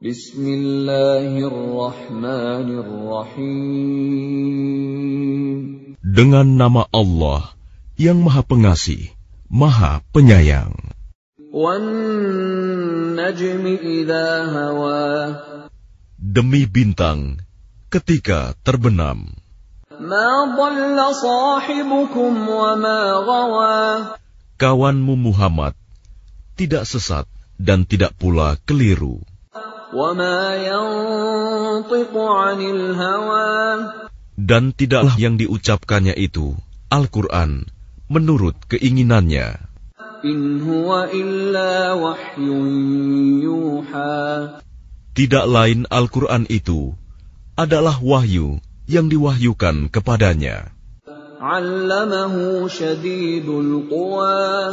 Bismillahirrahmanirrahim. Dengan nama Allah yang Maha Pengasih, Maha Penyayang. Wan-najmi idza hawa. Demi bintang ketika terbenam. Ma dhalla sahibukum wa ma ghawa. Kawanmu Muhammad tidak sesat dan tidak pula keliru. Wa ma yantiqu 'anil hawa. Dan tidaklah yang diucapkannya itu, Al-Quran, menurut keinginannya. In huwa illa wahyun yuha. Tidak lain Al-Quran itu adalah wahyu yang diwahyukan kepadanya. 'Allamahu syadidul quwa.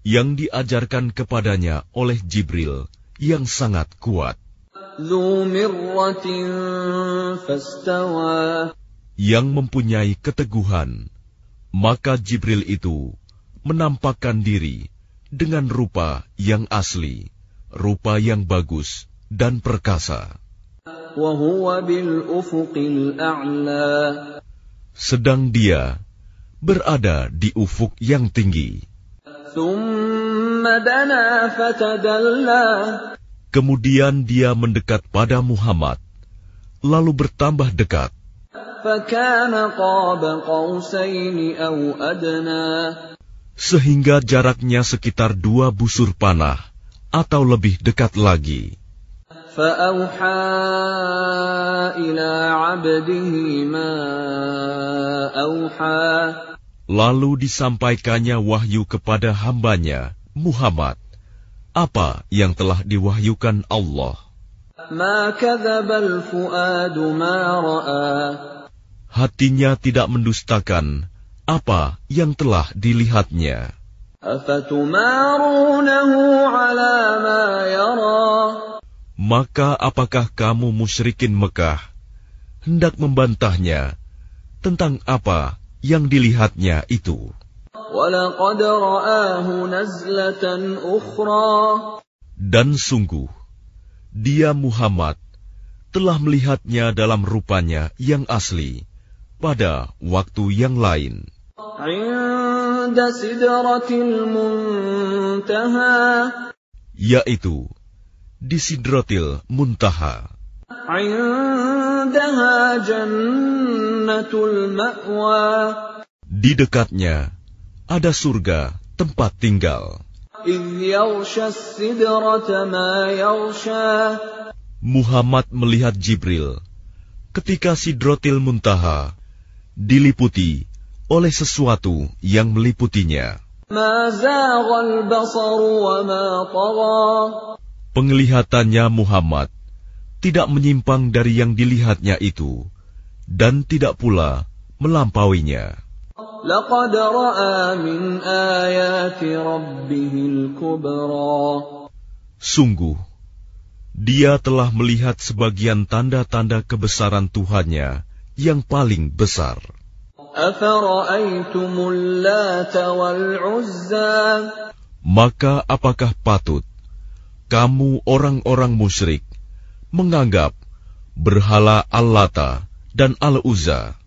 Yang diajarkan kepadanya oleh Jibril yang sangat kuat. Dzu mirratin fastawa. Yang mempunyai keteguhan, maka Jibril itu menampakkan diri dengan rupa yang asli, rupa yang bagus dan perkasa. Wa huwa bil ufuqil a'la. Sedang dia berada di ufuk yang tinggi. Tsumma dana fatadalla. Kemudian dia mendekat pada Muhammad, lalu bertambah dekat. Fakana qaba qausaini aw adna. Sehingga jaraknya sekitar 2 busur panah atau lebih dekat lagi. Fa'auha ila 'abdihi ma auha. Lalu disampaikannya wahyu kepada hambanya, Muhammad, apa yang telah diwahyukan Allah. Ma kadzabal fuadu ma ra'a. Hatinya tidak mendustakan apa yang telah dilihatnya. Afatumarunahu 'ala ma yara. Maka apakah kamu musyrikin Mekah hendak membantahnya tentang apa yang dilihatnya itu? Walaqad ra'ahu nazlatan ukhra. Dan sungguh, dia Muhammad telah melihatnya dalam rupanya yang asli pada waktu yang lain. 'Inda sidratil muntaha. Yaitu di Sidratil Muntaha. 'Indaha jannatul ma'wa. Di dekatnya ada surga tempat tinggal. إِذْ يَغْشَى السِّدْرَةَ مَا يَغْشَى. Muhammad melihat Jibril ketika Sidratil Muntaha diliputi oleh sesuatu yang meliputinya. مَا زَاغَ الْبَصَرُ وَمَا طَغَى. Penglihatannya Muhammad tidak menyimpang dari yang dilihatnya itu dan tidak pula melampauinya. لَقَدْ رَأَى مِنْ آيَاتِ رَبِّهِ الْكُبْرَى. Sungguh, dia telah melihat sebagian tanda-tanda kebesaran Tuhannya yang paling besar. أَفَرَأَيْتُمُ اللَّاتَ وَالْعُزَّى. Maka apakah patut kamu orang-orang musyrik menganggap berhala Al-Lata dan Al-Uzza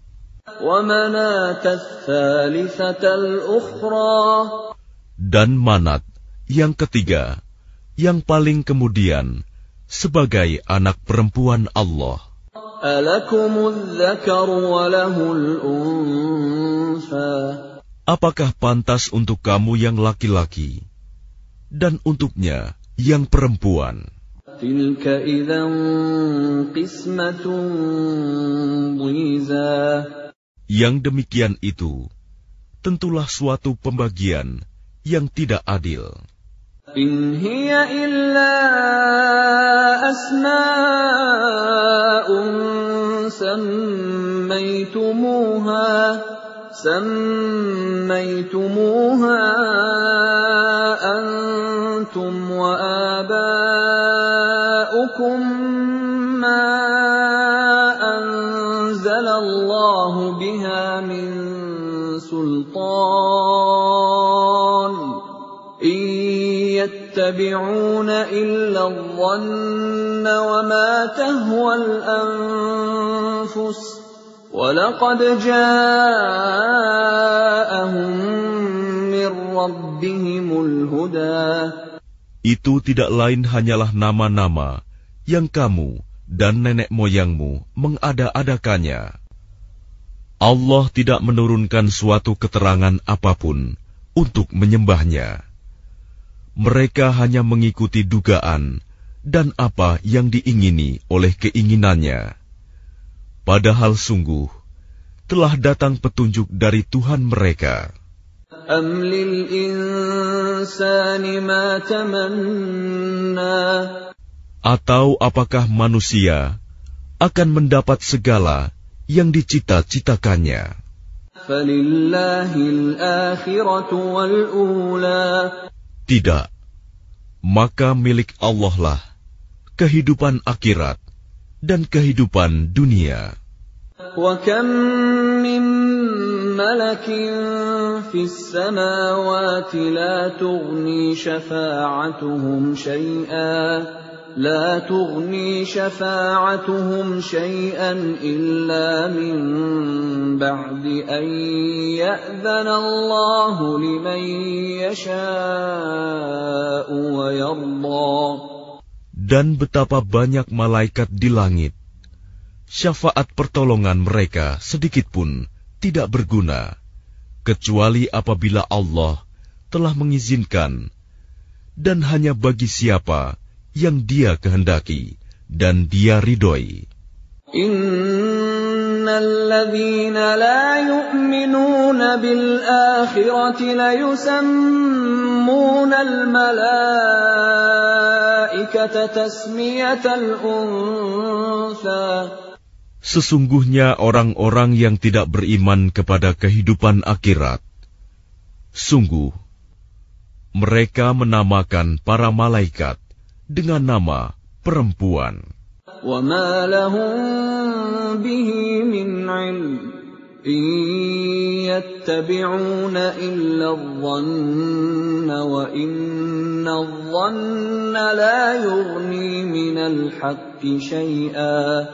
وَمَنَاةَ الثَّالِثَةَ الْأُخْرَى. dan Manat yang ketiga, yang paling kemudian, sebagai anak perempuan Allah? أَلَكُمُ الذَّكَرُ وَلَهُ الْأُنثَى. Apakah pantas untuk kamu yang laki-laki dan untuknya yang perempuan? تِلْكَ إِذًا قِسْمَةٌ ضِيزَى. Yang demikian itu tentulah suatu pembagian yang tidak adil. إِنْ هِيَ إِلَّا أَسْمَاءٌ سَمَّيْتُمُوهَا أَنْتُمْ وَآبَاؤُكُمْ مَا أَنزَلَ اللَّهُ بِهَا مِنْ سُلْطَانٍ إِنْ يَتَّبِعُونَ إِلَّا الظَّنَّ وما تهوى الأنفس وَلَقَدْ جَاءَهُم مِّن رَّبِّهِمُ الْهُدَىٰ. Itu tidak lain hanyalah nama-nama yang kamu dan nenek moyangmu mengada-adakannya. Allah tidak menurunkan suatu keterangan apapun untuk menyembahnya. Mereka hanya mengikuti dugaan dan apa yang diingini oleh keinginannya. Padahal sungguh telah datang petunjuk dari Tuhan mereka. أَمْ لِلْإِنسَانِ مَا تَمَنَّى. Atau apakah manusia akan mendapat segala yang dicita-citakannya? فَلِلَّهِ الْآخِرَةُ وَالْأُولَى. Tidak, maka milik Allah lah kehidupan akhirat dan kehidupan dunia. وَكَمْ مِنْ مَلَكٍ فِي السَّمَاوَاتِ لَا تُغْنِي شَفَاعَتُهُمْ شَيْئًا إِلَّا مِنْ بَعْدِ أَنْ يَأْذَنَ اللَّهُ لِمَنْ يَشَاءُ وَيَرْضَى. Dan betapa banyak malaikat di langit, syafaat pertolongan mereka sedikitpun tidak berguna, kecuali apabila Allah telah mengizinkan, dan hanya bagi siapa yang Dia kehendaki dan Dia ridhoi. Innalladzina la yu'minuna bil akhirati la yusammuna al malaikata tasmiyatal untha. Sesungguhnya orang-orang yang tidak beriman kepada kehidupan akhirat, sungguh mereka menamakan para malaikat dengan nama perempuan. وَمَا لَهُم بِهِ مِنْ عِلْمٍ إِن يَتَّبِعُونَ إِلَّا الظَّنَّ وَإِنَّ الظَّنَّ لَا يُغْنِي مِنَ الْحَقِّ شَيْئًا.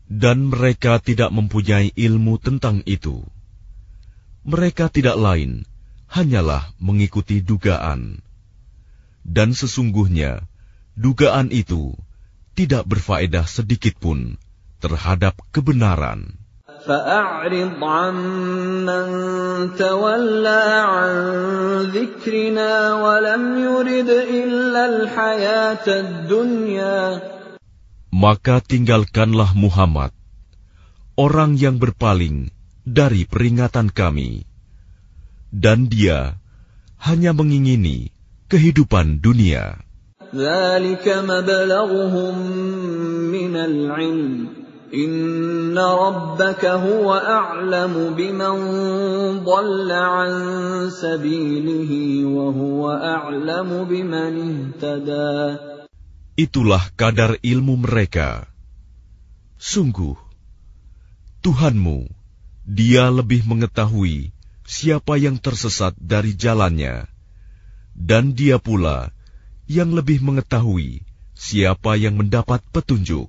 Dan mereka tidak mempunyai ilmu tentang itu. Mereka tidak lain hanyalah mengikuti dugaan. Dan sesungguhnya dugaan itu tidak berfaedah sedikitpun terhadap kebenaran. فَأَعْرِضْ عَمَّن تَوَلَّى عَن ذِكْرِنَا وَلَمْ يُرِدْ إِلَّا الْحَيَاةَ الدُّنْيَا. Maka tinggalkanlah Muhammad, orang yang berpaling dari peringatan kami, dan dia hanya mengingini kehidupan dunia. ذَلِكَ مَبْلَغُهُم مِّنَ الْعِلْمِ إِنَّ رَبَّكَ هُوَ أَعْلَمُ بِمَنْ ضَلَّ عَن سَبِيلِهِ وَهُوَ أَعْلَمُ بِمَنِ اهْتَدَى. Itulah kadar ilmu mereka. Sungguh, Tuhanmu, Dia lebih mengetahui siapa yang tersesat dari jalannya, dan Dia pula yang lebih mengetahui siapa yang mendapat petunjuk.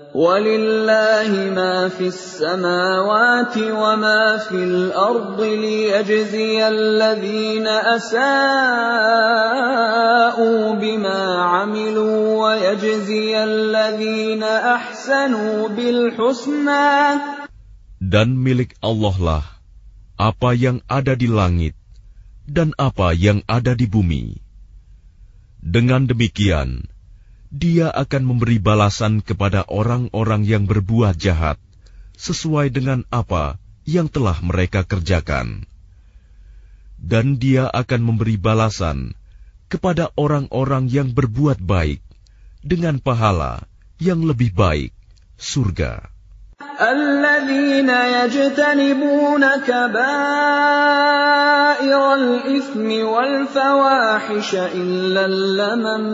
وَلِلَّهِ مَا فِي السَّمَاوَاتِ وَمَا فِي الْأَرْضِ لِيَجْزِيَ الَّذِينَ أَسَاءُوا بِمَا عَمِلُوا وَيَجْزِيَ الَّذِينَ أَحْسَنُوا بِالْحُسْنَى. Dan milik Allah lah apa yang ada di langit dan apa yang ada di bumi. Dengan demikian, Dia akan memberi balasan kepada orang-orang yang berbuat jahat sesuai dengan apa yang telah mereka kerjakan. Dan Dia akan memberi balasan kepada orang-orang yang berbuat baik dengan pahala yang lebih baik, surga. الَّذِينَ يَجْتَنِبُونَ كَبَائِرَ الْإِثْمِ وَالْفَوَاحِشَ إِلَّا اللَّمَمَ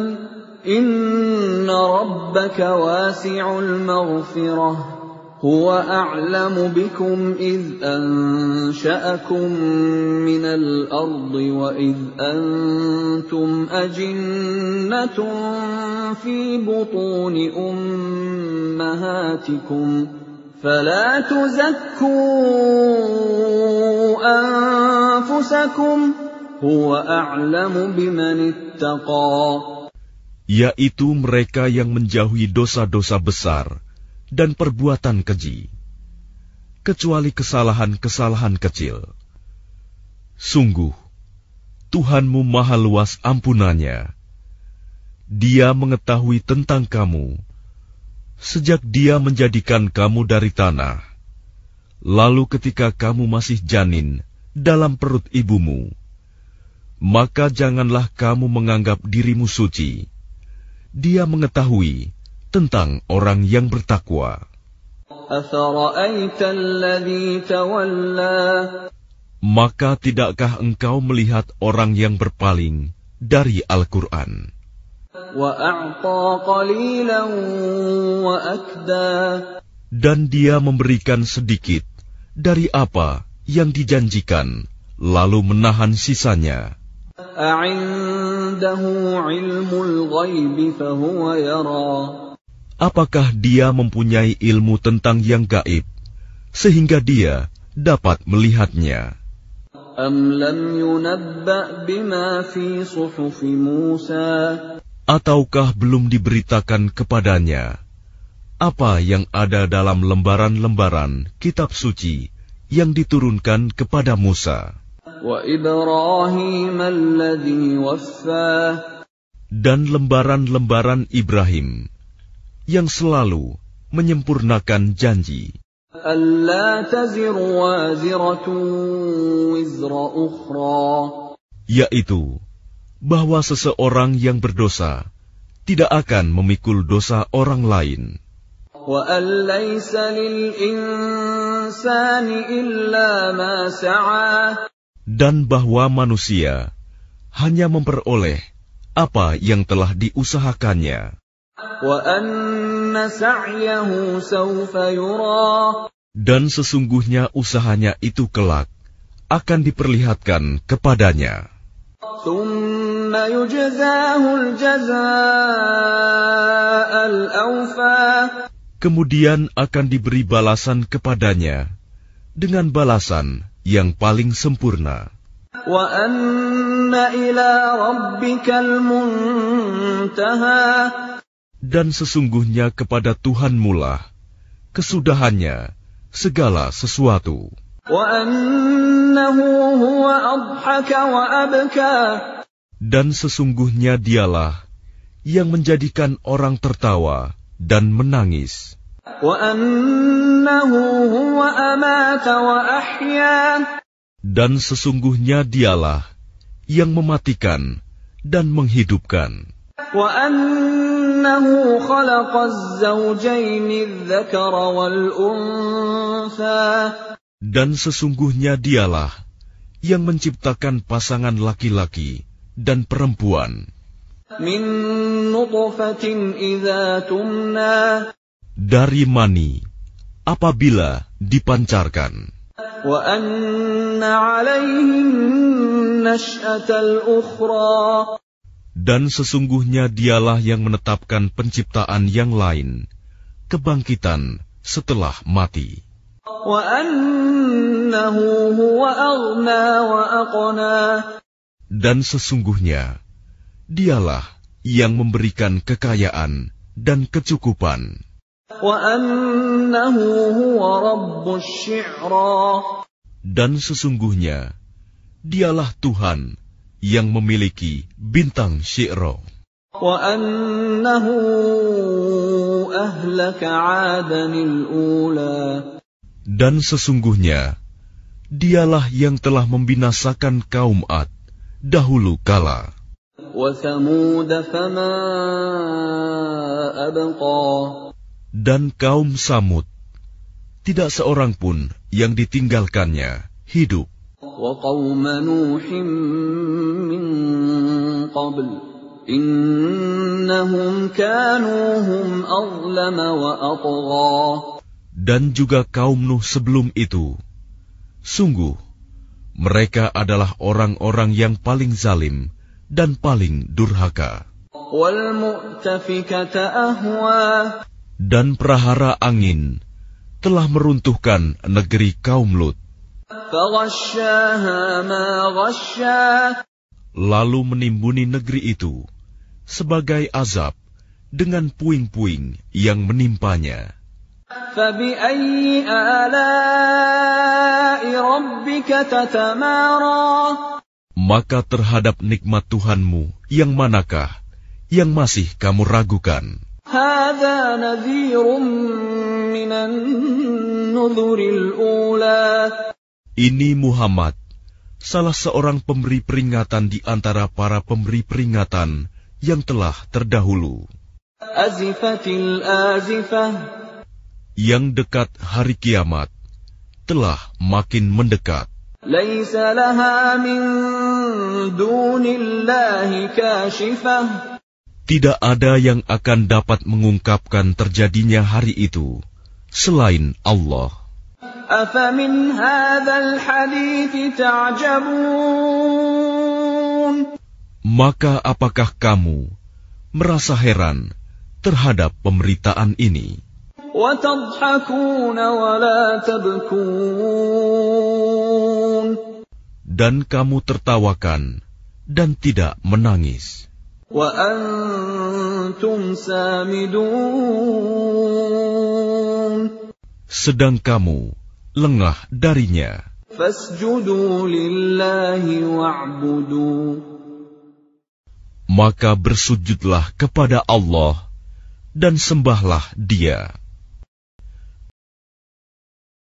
إِنَّ رَبَّكَ وَاسِعُ الْمَغْفِرَةِ هو أعلم بكم إذ أنشأكم من الأرض وإذ أنتم أجنة في بطون أمهاتكم فلا تزكوا أنفسكم هو أعلم بمن اتقى. Yaitu mereka yang menjauhi dosa-dosa besar dan perbuatan keji, kecuali kesalahan-kesalahan kecil. Sungguh, Tuhanmu maha luas ampunannya. Dia mengetahui tentang kamu, sejak Dia menjadikan kamu dari tanah, lalu ketika kamu masih janin dalam perut ibumu, maka janganlah kamu menganggap dirimu suci. Dia mengetahui tentang orang yang bertakwa. Maka tidakkah engkau melihat orang yang berpaling dari Al-Quran? Dan dia memberikan sedikit dari apa yang dijanjikan, lalu menahan sisanya. Apakah dia mempunyai ilmu tentang yang gaib, sehingga dia dapat melihatnya? Ataukah belum diberitakan kepadanya apa yang ada dalam lembaran-lembaran kitab suci yang diturunkan kepada Musa? Dan lembaran-lembaran Ibrahim yang selalu menyempurnakan janji, yaitu bahwa seseorang yang berdosa tidak akan memikul dosa orang lain, dan bahwa manusia hanya memperoleh apa yang telah diusahakannya. Dan sesungguhnya usahanya itu kelak akan diperlihatkan kepadanya. Kemudian akan diberi balasan kepadanya dengan balasan yang paling sempurna. Dan sesungguhnya kepada Tuhanmu lah kesudahannya segala sesuatu. Dan sesungguhnya Dialah yang menjadikan orang tertawa dan menangis. Dan sesungguhnya Dialah yang mematikan dan menghidupkan. Dan sesungguhnya Dialah yang menciptakan pasangan laki-laki dan perempuan dari mani apabila dipancarkan. Dan sesungguhnya Dialah yang menetapkan penciptaan yang lain, kebangkitan setelah mati. Dan sesungguhnya Dialah yang memberikan kekayaan dan kecukupan. Dan sesungguhnya Dialah Tuhan yang memiliki bintang Syi'ra. Dan sesungguhnya Dialah yang telah membinasakan kaum Ad dahulu kala. Dan kaum Samud, tidak seorang pun yang ditinggalkannya hidup. Dan juga kaum Nuh sebelum itu. Sungguh, mereka adalah orang-orang yang paling zalim dan paling durhaka. Dan prahara angin telah meruntuhkan negeri kaum Lut. Lalu menimbuni negeri itu sebagai azab dengan puing-puing yang menimpanya. Maka terhadap nikmat Tuhanmu yang manakah yang masih kamu ragukan? Ini Muhammad, salah seorang pemberi peringatan di antara para pemberi peringatan yang telah terdahulu. Yang dekat hari kiamat telah makin mendekat. Tidak ada yang akan dapat mengungkapkan terjadinya hari itu selain Allah. Maka apakah kamu merasa heran terhadap pemberitaan ini? Dan kamu tertawakan dan tidak menangis. Sedang kamu lengah darinya. Maka bersujudlah kepada Allah dan sembahlah Dia.